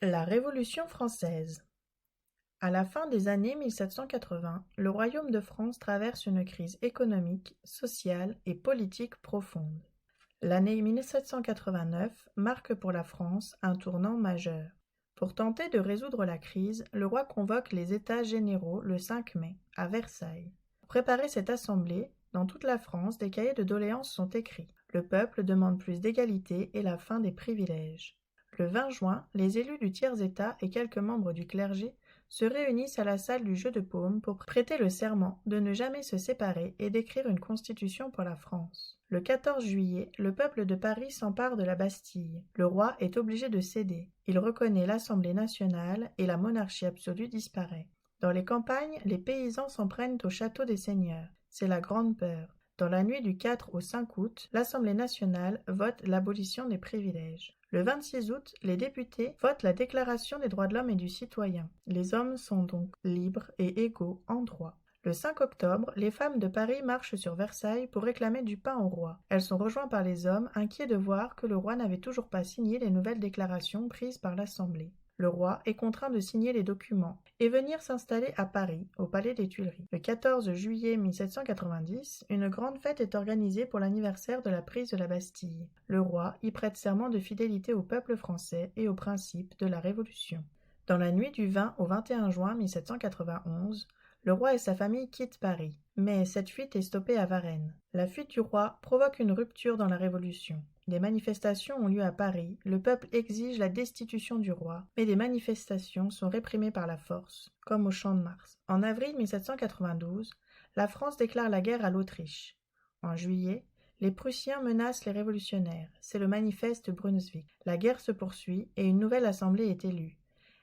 La Révolution française. À la fin des années 1780, le Royaume de France traverse une crise économique, sociale et politique profonde. L'année 1789 marque pour la France un tournant majeur. Pour tenter de résoudre la crise, le roi convoque les États généraux le 5 mai, à Versailles. Pour préparer cette assemblée, dans toute la France, des cahiers de doléances sont écrits. Le peuple demande plus d'égalité et la fin des privilèges. Le 20 juin, les élus du tiers-État et quelques membres du clergé se réunissent à la salle du Jeu de Paume pour prêter le serment de ne jamais se séparer et d'écrire une constitution pour la France. Le 14 juillet, le peuple de Paris s'empare de la Bastille. Le roi est obligé de céder. Il reconnaît l'Assemblée nationale et la monarchie absolue disparaît. Dans les campagnes, les paysans s'en prennent au château des seigneurs. C'est la grande peur. Dans la nuit du 4 au 5 août, l'Assemblée nationale vote l'abolition des privilèges. Le 26 août, les députés votent la Déclaration des droits de l'homme et du citoyen. Les hommes sont donc libres et égaux en droit. Le 5 octobre, les femmes de Paris marchent sur Versailles pour réclamer du pain au roi. Elles sont rejointes par les hommes, inquiets de voir que le roi n'avait toujours pas signé les nouvelles déclarations prises par l'Assemblée. Le roi est contraint de signer les documents et venir s'installer à Paris, au palais des Tuileries. Le 14 juillet 1790, une grande fête est organisée pour l'anniversaire de la prise de la Bastille. Le roi y prête serment de fidélité au peuple français et aux principes de la Révolution. Dans la nuit du 20 au 21 juin 1791, le roi et sa famille quittent Paris, mais cette fuite est stoppée à Varennes. La fuite du roi provoque une rupture dans la Révolution. Des manifestations ont lieu à Paris, le peuple exige la destitution du roi, mais des manifestations sont réprimées par la force, comme au Champ de Mars. En avril 1792, la France déclare la guerre à l'Autriche. En juillet, les Prussiens menacent les révolutionnaires, c'est le manifeste Brunswick. La guerre se poursuit et une nouvelle assemblée est élue.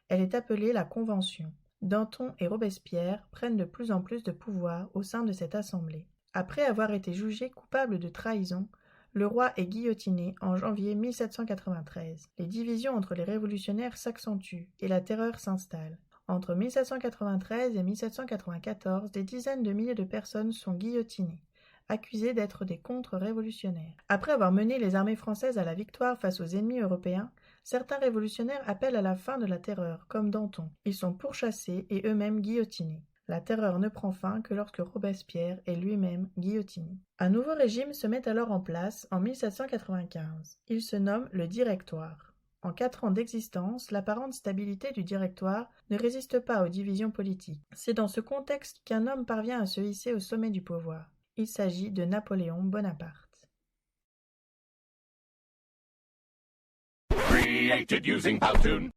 Elle est appelée la Convention. Danton et Robespierre prennent de plus en plus de pouvoir au sein de cette assemblée. Après avoir été jugé coupable de trahison, le roi est guillotiné en janvier 1793. Les divisions entre les révolutionnaires s'accentuent et la terreur s'installe. Entre 1793 et 1794, des dizaines de milliers de personnes sont guillotinées, accusées d'être des contre-révolutionnaires. Après avoir mené les armées françaises à la victoire face aux ennemis européens, certains révolutionnaires appellent à la fin de la terreur, comme Danton. Ils sont pourchassés et eux-mêmes guillotinés. La terreur ne prend fin que lorsque Robespierre est lui-même guillotiné. Un nouveau régime se met alors en place en 1795. Il se nomme le Directoire. En 4 ans d'existence, l'apparente stabilité du Directoire ne résiste pas aux divisions politiques. C'est dans ce contexte qu'un homme parvient à se hisser au sommet du pouvoir. Il s'agit de Napoléon Bonaparte. Created using Powtoon.